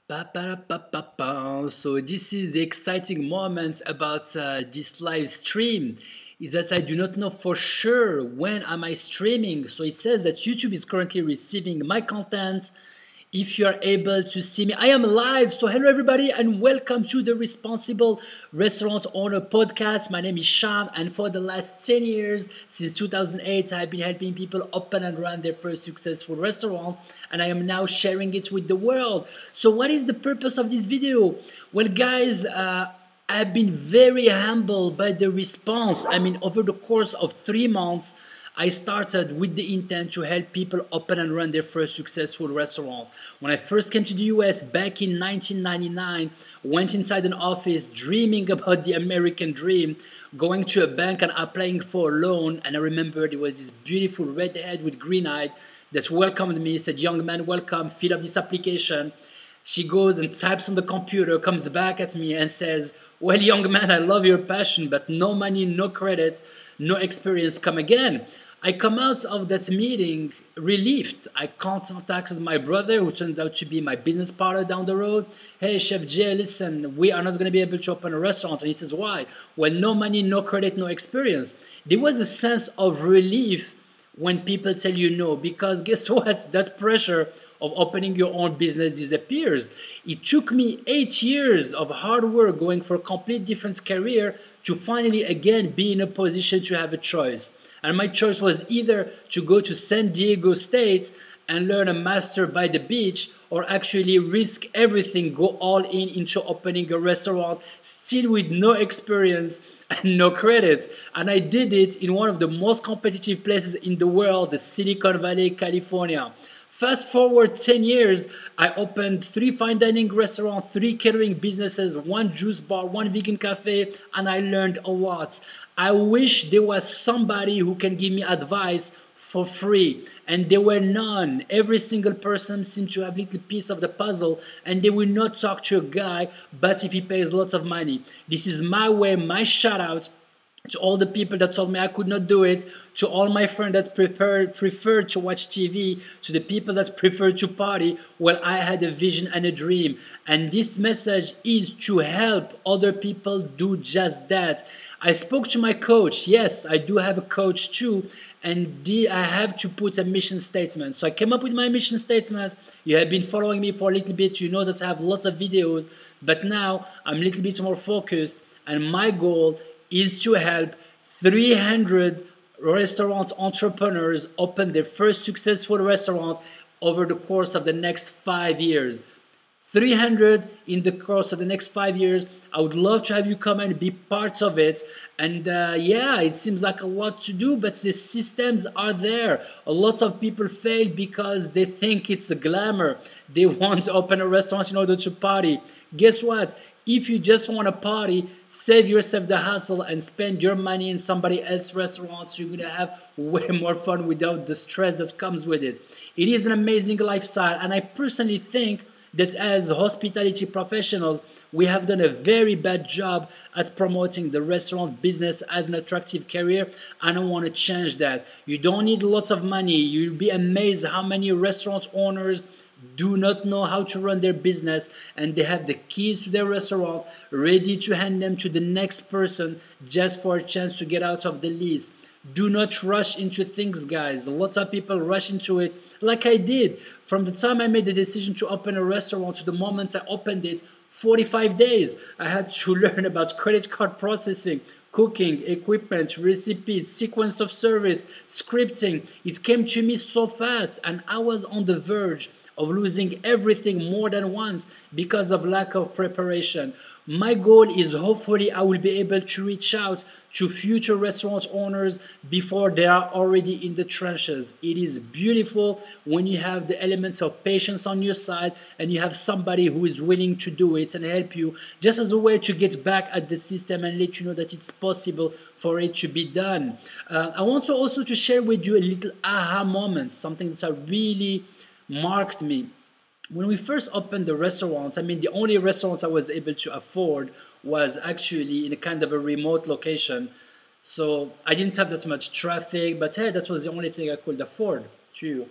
Ba-ba-da-ba-ba-ba. So this is the exciting moment about this live stream is that I do not know for sure when am I streaming. So it says that YouTube is currently receiving my content. If you are able to see me, I am live. So hello everybody and welcome to the Responsible Restaurant Owner Podcast. My name is Sham, and for the last 10 years, since 2008, I've been helping people open and run their first successful restaurants, and I am now sharing it with the world. So what is the purpose of this video? Well guys, I've been very humbled by the response. I mean, over the course of 3 months, I started with the intent to help people open and run their first successful restaurants. When I first came to the US back in 1999, went inside an office dreaming about the American dream, going to a bank and applying for a loan. And I remember there was this beautiful redhead with green eyes that welcomed me, said, "Young man, welcome, fill up this application." She goes and types on the computer, comes back at me and says, "Well, young man, I love your passion, but no money, no credits, no experience, come again." I come out of that meeting relieved. I contacted my brother, who turns out to be my business partner down the road. "Hey, Chef Jay, listen, we are not going to be able to open a restaurant." And he says, "Why?" "Well, no money, no credit, no experience." There was a sense of relief when people tell you no, because guess what? That pressure of opening your own business disappears. It took me 8 years of hard work going for a complete different career to finally again be in a position to have a choice. And my choice was either to go to San Diego State and learn a master by the beach, or actually risk everything, go all in into opening a restaurant, still with no experience and no credits. And I did it in one of the most competitive places in the world, the Silicon Valley, California. Fast forward 10 years, I opened 3 fine dining restaurants, 3 catering businesses, 1 juice bar, 1 vegan cafe, and I learned a lot. I wish there was somebody who can give me advice for free, and there were none. Every single person seemed to have a little piece of the puzzle, and they will not talk to a guy but if he pays lots of money. This is my way, my shout out to all the people that told me I could not do it, to all my friends that preferred to watch TV, to the people that preferred to party. Well, I had a vision and a dream, and this message is to help other people do just that. I spoke to my coach. Yes, I do have a coach too, and I have to put a mission statement. So I came up with my mission statement. You have been following me for a little bit. You know that I have lots of videos, but now I'm a little bit more focused, and my goal is to help 300 restaurant entrepreneurs open their first successful restaurant over the course of the next 5 years. 300 in the course of the next 5 years. I would love to have you come and be part of it. And yeah, it seems like a lot to do, but the systems are there. A lot of people fail because they think it's a glamour. They want to open a restaurant in order to party. Guess what? If you just want to party, save yourself the hassle and spend your money in somebody else's restaurant. You're going to have way more fun without the stress that comes with it. It is an amazing lifestyle, and I personally think that as hospitality professionals, we have done a very bad job at promoting the restaurant business as an attractive career, and I want to change that. You don't need lots of money. You'll be amazed how many restaurant owners do not know how to run their business, and they have the keys to their restaurant ready to hand them to the next person just for a chance to get out of the lease. Do not rush into things, guys. Lots of people rush into it like I did. From the time I made the decision to open a restaurant to the moment I opened it, 45 days. I had to learn about credit card processing, cooking, equipment, recipes, sequence of service, scripting. It came to me so fast, and I was on the verge of losing everything more than once because of lack of preparation. My goal is hopefully I will be able to reach out to future restaurant owners before they are already in the trenches. It is beautiful when you have the elements of patience on your side and you have somebody who is willing to do it and help you, just as a way to get back at the system and let you know that it's possible for it to be done. I want to also to share with you a little aha moment, something that really marked me. When we first opened the restaurants, I mean, the only restaurants I was able to afford was actually in a kind of a remote location. So I didn't have that much traffic, but hey, that was the only thing I could afford too.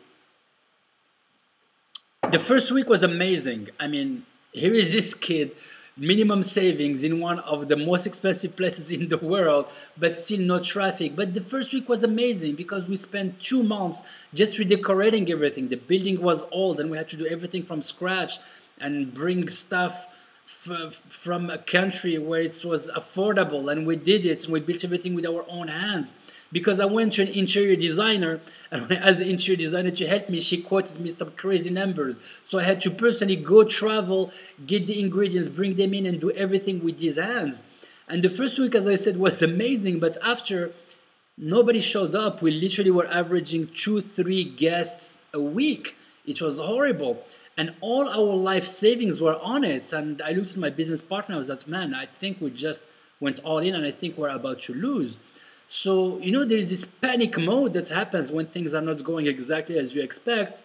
The first week was amazing. I mean, Here is this kid, minimum savings in one of the most expensive places in the world, but still no traffic. But the first week was amazing because we spent 2 months just redecorating everything. The building was old and we had to do everything from scratch and bring stuff from a country where it was affordable, and we did it, and we built everything with our own hands. Because I went to an interior designer, and when I asked the interior designer to help me, she quoted me some crazy numbers. So I had to personally go travel, get the ingredients, bring them in, and do everything with these hands. And the first week, as I said, was amazing, but after, nobody showed up. We literally were averaging 2-3 guests a week. It was horrible. And all our life savings were on it. And I looked at my business partner, I was like, man, I think we just went all in and I think we're about to lose. So, there's this panic mode that happens when things are not going exactly as you expect.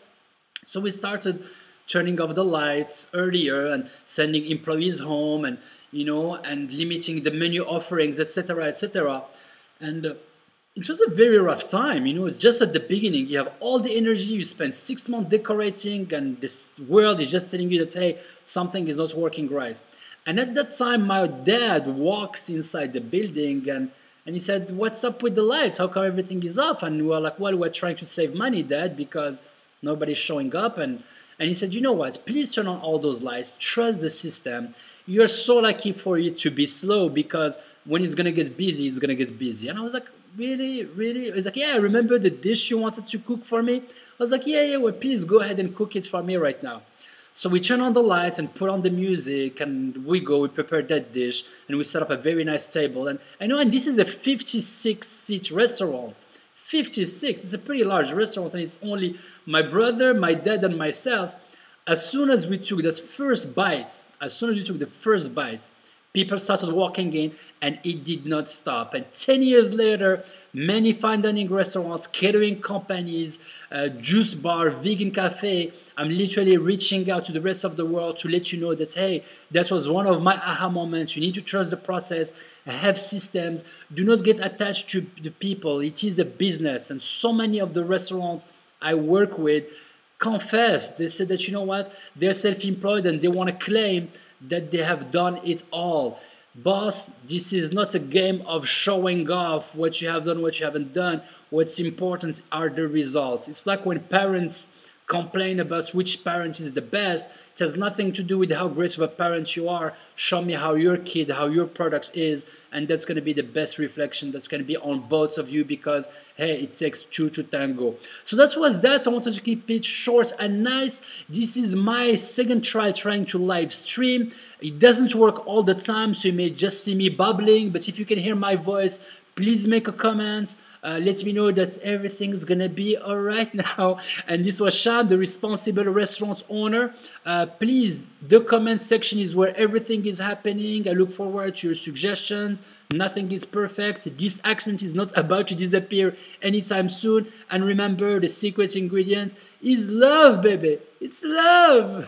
So we started turning off the lights earlier and sending employees home, and, and limiting the menu offerings, etc., etc. And it was a very rough time, just at the beginning. You have all the energy, you spend 6 months decorating, and this world is just telling you that, hey, something is not working right. And at that time, my dad walks inside the building, and he said, what's up with the lights? How come everything is off? And we were like, well, we're trying to save money, Dad, because nobody's showing up. And he said, you know what, please turn on all those lights, trust the system. You're so lucky for it to be slow, because when it's going to get busy, it's going to get busy. And I was like, really? Really? He's like, yeah, remember the dish you wanted to cook for me? I was like, yeah, well, please go ahead and cook it for me right now. So we turn on the lights and put on the music, and we prepare that dish, and we set up a very nice table. And this is a 56-seat restaurant. 56, it's a pretty large restaurant, and it's only my brother, my dad, and myself. As soon as we took the first bites, people started walking in, and it did not stop. And 10 years later, many fine dining restaurants, catering companies, juice bar, vegan cafe, I'm literally reaching out to the rest of the world to let you know that, hey, that was one of my aha moments. You need to trust the process, have systems, do not get attached to the people. It is a business. And so many of the restaurants I work with confess. They said that, you know what, they're self-employed and they want to claim that they have done it all. Boss, this is not a game of showing off what you have done, what you haven't done. What's important are the results. It's like when parents complain about which parent is the best. It has nothing to do with how great of a parent you are. Show me how your kid, how your product is, and that's going to be the best reflection. That's going to be on both of you, because, hey, it takes two to tango. So that was that. I wanted to keep it short and nice. This is my second try trying to live stream. It doesn't work all the time, so you may just see me babbling, but if you can hear my voice, please make a comment. Let me know that everything's gonna be all right now. And this was Sham, the responsible restaurant owner. Please, the comment section is where everything is happening. I look forward to your suggestions. Nothing is perfect. This accent is not about to disappear anytime soon. And remember, the secret ingredient is love, baby. It's love.